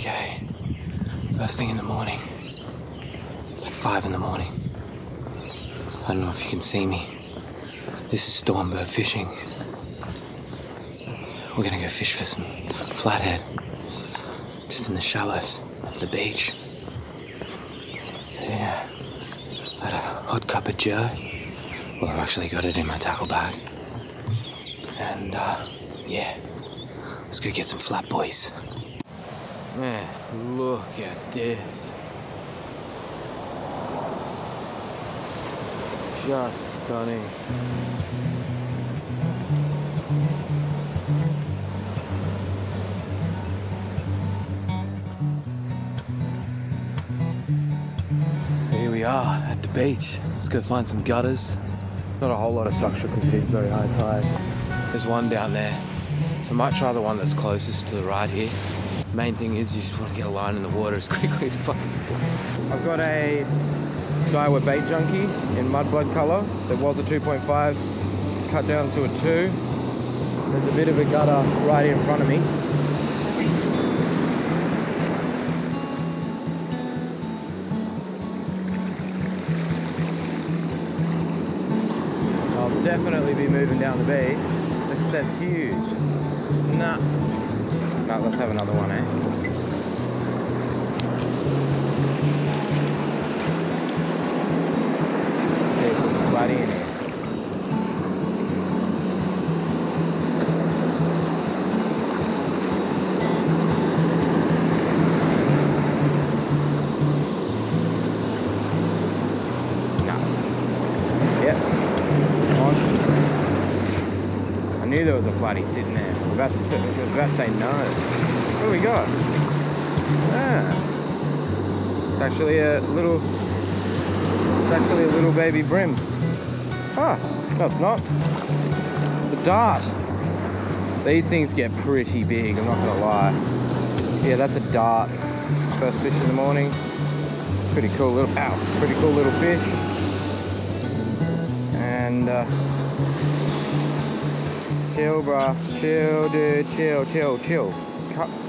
Okay, first thing in the morning. It's like 5 in the morning. I don't know if you can see me. This is StormBird Fishing. We're gonna go fish for some flathead, just in the shallows of the beach. So yeah, I had a hot cup of joe. Well, I've actually got it in my tackle bag. And yeah, let's go get some flat boys. Man, look at this. Just stunning. So here we are at the beach. Let's go find some gutters. Not a whole lot of structure because it is very high tide. There's one down there. So I might try the one that's closest to the right here. Main thing is you just want to get a line in the water as quickly as possible. I've got a Daiwa bait junkie in mudblood colour. There was a 2.5, cut down to a 2. There's a bit of a gutter right in front of me. I'll definitely be moving down the beach. This set's huge. Nah. Right, let's have another one, eh? Let's see if we can Flattie in here. No. Yep. On. I knew there was a Flattie sitting there. I was about to say no. What do we got? Ah, it's actually a little baby brim. Ah, no, it's not. It's a dart. These things get pretty big, I'm not gonna lie. Yeah, that's a dart. First fish in the morning. Pretty cool little fish. And chill, bruh. Chill, dude. Chill.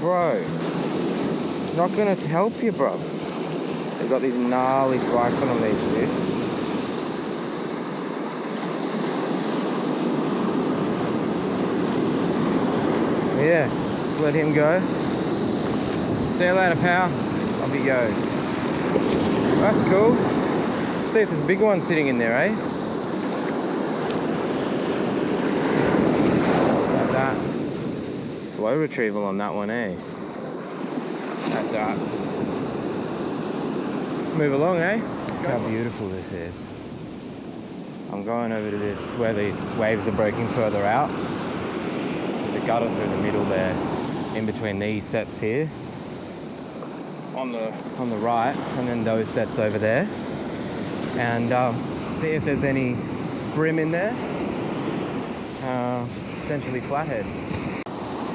Bro, it's not gonna help you, bro. They've got these gnarly spikes on them, these fish. Yeah, just let him go. See you later, pal. Off he goes. That's cool. See if there's a big one sitting in there, eh? Like that. Slow retrieval on that one, eh? That's alright. Let's move along, eh? Look how beautiful this is. I'm going over to this where these waves are breaking further out. There's a gutter through the middle there, in between these sets here. On the right, and then those sets over there. And see if there's any brim in there. Potentially flathead.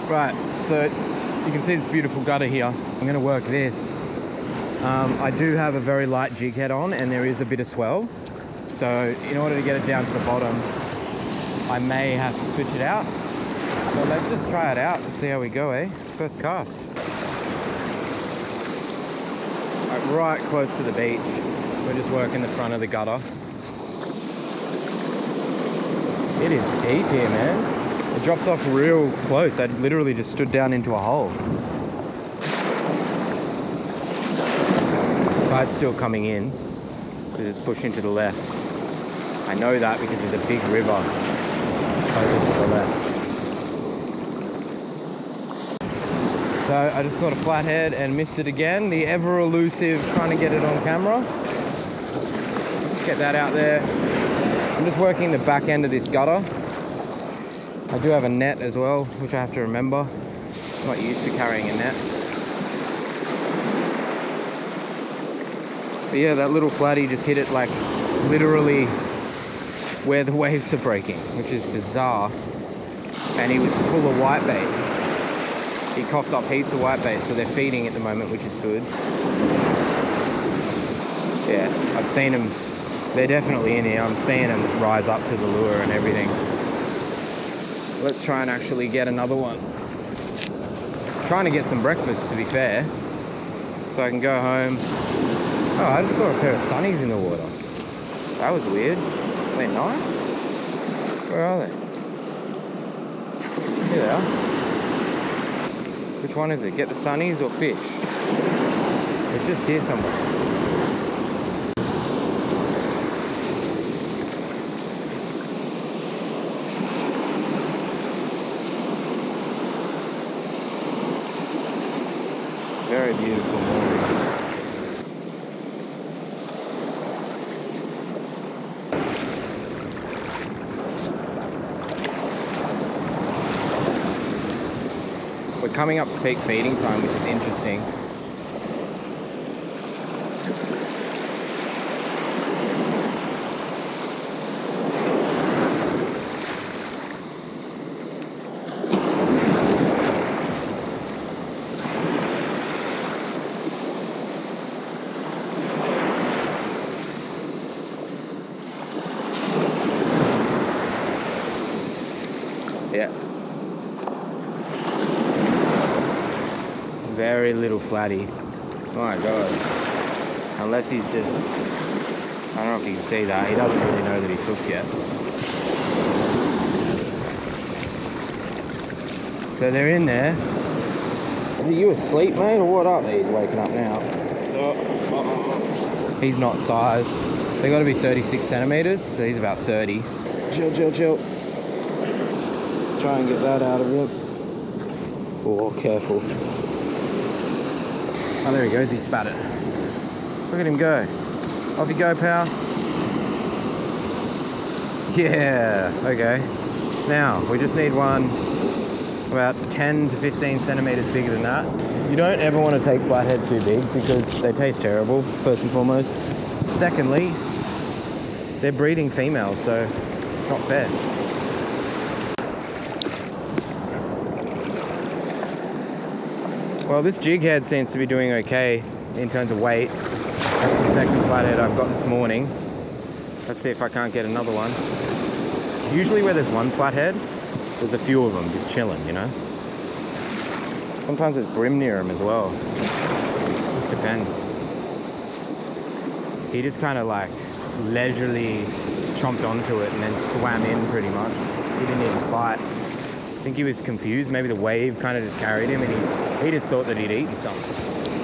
Right, so you can see this beautiful gutter here. I'm going to work this. I do have a very light jig head on and there is a bit of swell. So in order to get it down to the bottom, I may have to switch it out. So let's just try it out and see how we go, eh? First cast. Right close to the beach. We're just working the front of the gutter. It is deep here, man. It drops off real close. I literally just stood down into a hole. Tide's still coming in. Just push into the left. I know that because there's a big river over to the left. So I just caught a flathead and missed it again. The ever elusive trying to get it on camera. Let's get that out there. I'm just working the back end of this gutter. I do have a net as well, which I have to remember. I'm not used to carrying a net. But yeah, that little flattie just hit it like literally where the waves are breaking, which is bizarre. And he was full of whitebait. He coughed up heaps of whitebait, so they're feeding at the moment, which is good. Yeah, I've seen them. They're definitely in here. I'm seeing them rise up to the lure and everything. Let's try and actually get another one. I'm trying to get some breakfast, to be fair. so I can go home. Oh, I just saw a pair of sunnies in the water. That was weird. Are they nice? Where are they? Here they are. Which one is it? Get the sunnies or fish? They're just here somewhere. Very beautiful morning. We're coming up to peak feeding time, which is interesting. Yeah. Very little flattie. My God. Unless he's just, I don't know if you can see that. He doesn't really know that he's hooked yet. So they're in there. Are you asleep, mate, or what up? He's waking up now. He's not size. They got to be 36 centimeters, so he's about 30. Chill, chill, chill. Try and get that out of him. Oh, careful. Oh, there he goes, he spat it. Look at him go. Off you go, pal. Yeah, okay. Now, we just need one about 10 to 15 centimeters bigger than that. You don't ever want to take flathead too big because they taste terrible, first and foremost. Secondly, they're breeding females, so it's not fair. Well, this jig head seems to be doing okay in terms of weight. That's the second flathead I've got this morning. Let's see if I can't get another one. Usually where there's one flathead, there's a few of them just chilling, you know? Sometimes there's brim near them as well. Just depends. He just kind of like leisurely chomped onto it and then swam in pretty much. He didn't even fight. I think he was confused. Maybe the wave kind of just carried him and he just thought that he'd eaten something.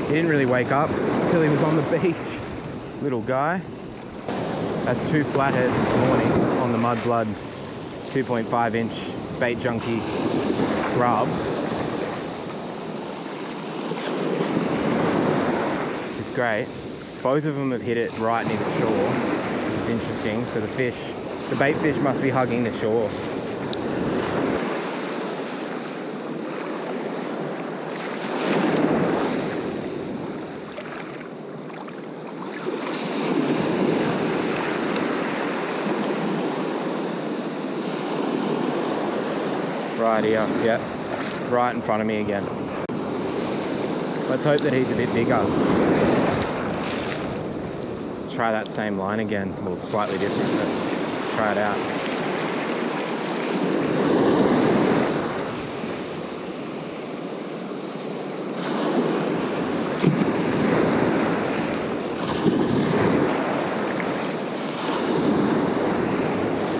He didn't really wake up until he was on the beach. Little guy. That's 2 flatheads this morning on the Mudblood 2.5 inch bait junkie grub. It's great. Both of them have hit it right near the shore. It's interesting. So the bait fish must be hugging the shore. Right here, yep, right in front of me again. Let's hope that he's a bit bigger. Try that same line again, well, slightly different, but try it out.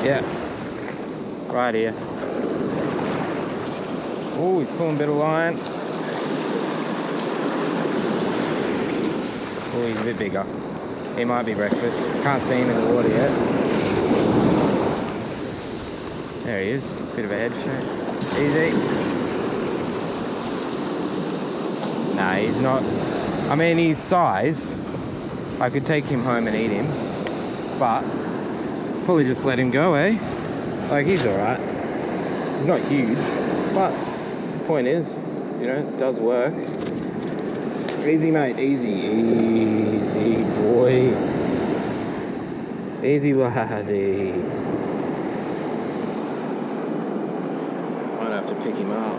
Yeah, right here. Oh, he's pulling a bit of line. Oh, he's a bit bigger. He might be breakfast. Can't see him in the water yet. There he is. Bit of a head shake. Easy. Nah, he's not. I mean, his size, I could take him home and eat him, but probably just let him go, eh? Like, he's alright. He's not huge, but the point is, you know, it does work. Easy, mate, easy. Easy, boy. Easy, laddie. Might have to pick him up.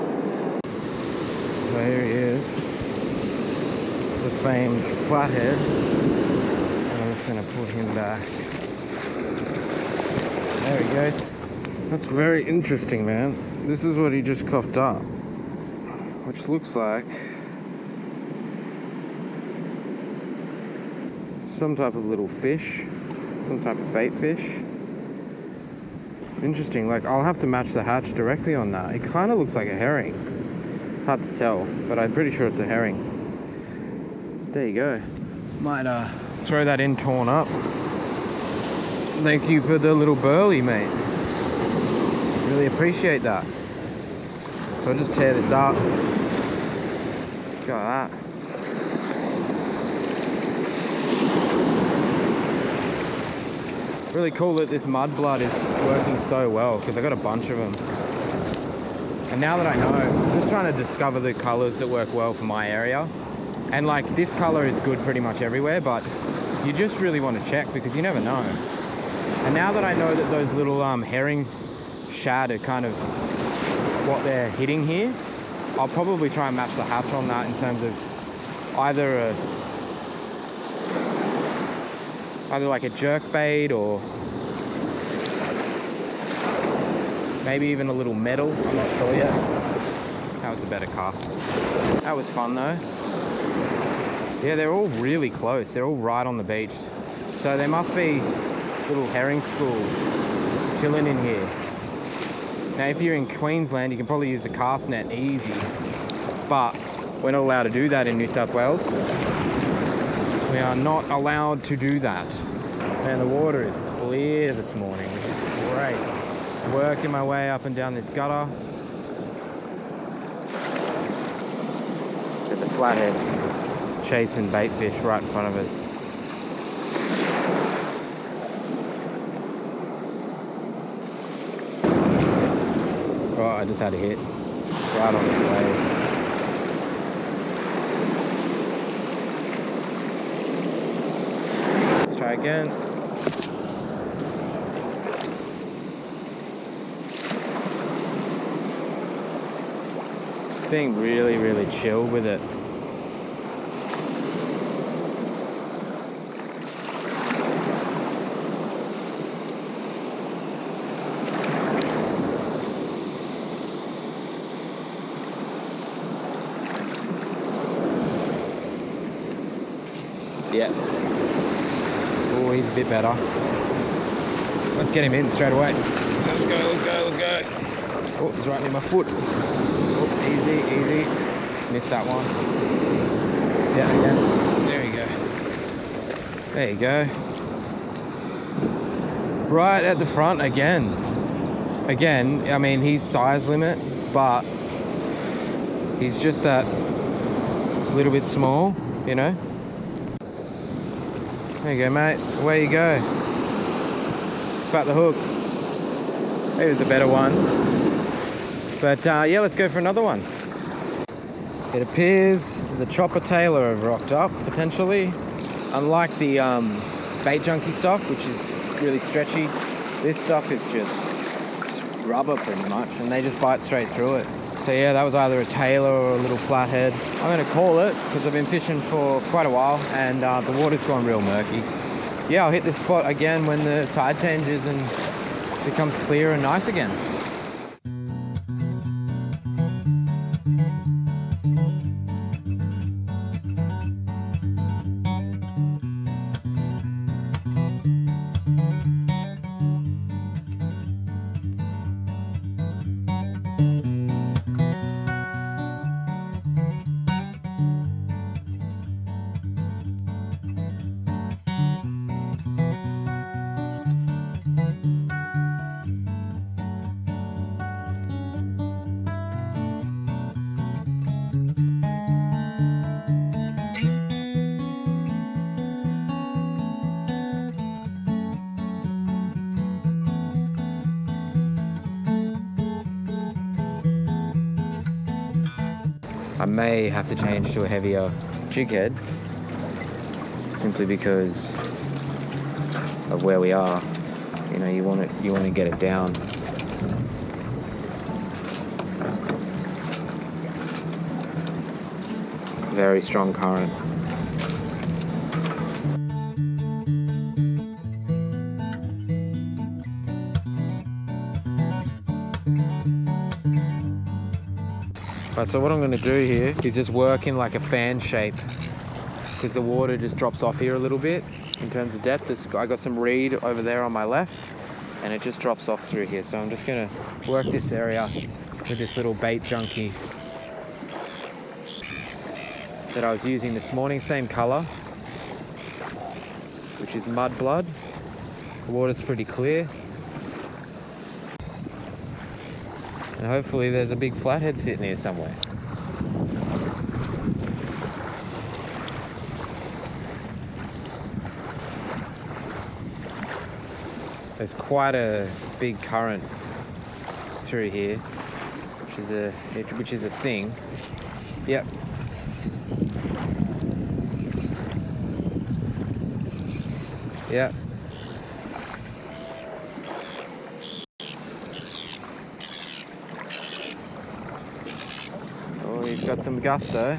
There he is. The famed flathead. I'm just going to put him back. There he goes. That's very interesting, man. This is what he just coughed up. Which looks like some type of little fish, some type of bait fish. Interesting, like I'll have to match the hatch directly on that. It kind of looks like a herring. It's hard to tell, but I'm pretty sure it's a herring. There you go. Might throw that in torn up. Thank you for the little burley, mate. Really appreciate that. So I'll just tear this up. Let's go like that. Really cool that this mudblood is working so well, because I got a bunch of them. And now that I know, I'm just trying to discover the colors that work well for my area. And like this color is good pretty much everywhere, but you just really want to check because you never know. And now that I know that those little herring shad are kind of what they're hitting here, I'll probably try and match the hatch on that in terms of either like a jerk bait or maybe even a little metal. I'm not sure yet. That was a better cast. That was fun though. Yeah, they're all really close. They're all right on the beach. So there must be little herring schools chilling in here. Now if you're in Queensland, you can probably use a cast net easy, but we're not allowed to do that in New South Wales. We are not allowed to do that. And the water is clear this morning, which is great. Working my way up and down this gutter. There's a flathead chasing bait fish right in front of us. Oh, I just had a hit right on the wave. Let's try again. Just being really, really chill with it. Yeah. Oh, he's a bit better. Let's get him in straight away. Let's go, let's go, let's go. Oh, he's right near my foot. Oh, easy, easy. Missed that one. Yeah, again. There you go. There you go. Right at the front again. Again, I mean, he's size limit, but he's just that little bit small, you know? There you go, mate. Away you go. Spat the hook. Maybe it was a better one. But yeah, let's go for another one. It appears the chopper tailor have rocked up, potentially. Unlike the bait junkie stuff, which is really stretchy, this stuff is just rubber pretty much, and they just bite straight through it. So yeah, that was either a tailor or a little flathead. I'm gonna call it because I've been fishing for quite a while and the water's gone real murky. Yeah, I'll hit this spot again when the tide changes and becomes clear and nice again. I may have to change to a heavier jig head simply because of where we are. You know, you want to get it down. Very strong current. Right, so what I'm going to do here is just work in like a fan shape because the water just drops off here a little bit. In terms of depth, I got some reed over there on my left, and it just drops off through here. So I'm just gonna work this area with this little bait junkie that I was using this morning, same color, which is mud blood. The water's pretty clear. And hopefully there's a big flathead sitting here somewhere. There's quite a big current through here, which is a thing. Yep. Yep. Oh, he's got some gusto.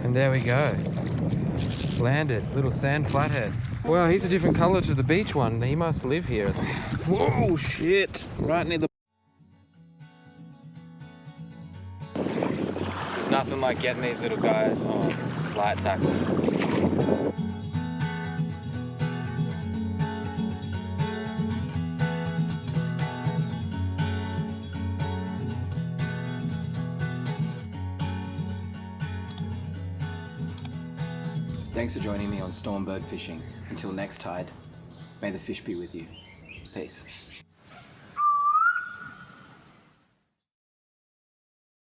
And there we go. Landed, little sand flathead. Well, he's a different color to the beach one. He must live here. Whoa, shit! Right near the... There's nothing like getting these little guys on light tackle. Thanks for joining me on StormBird Fishing. Until next tide, may the fish be with you. Peace.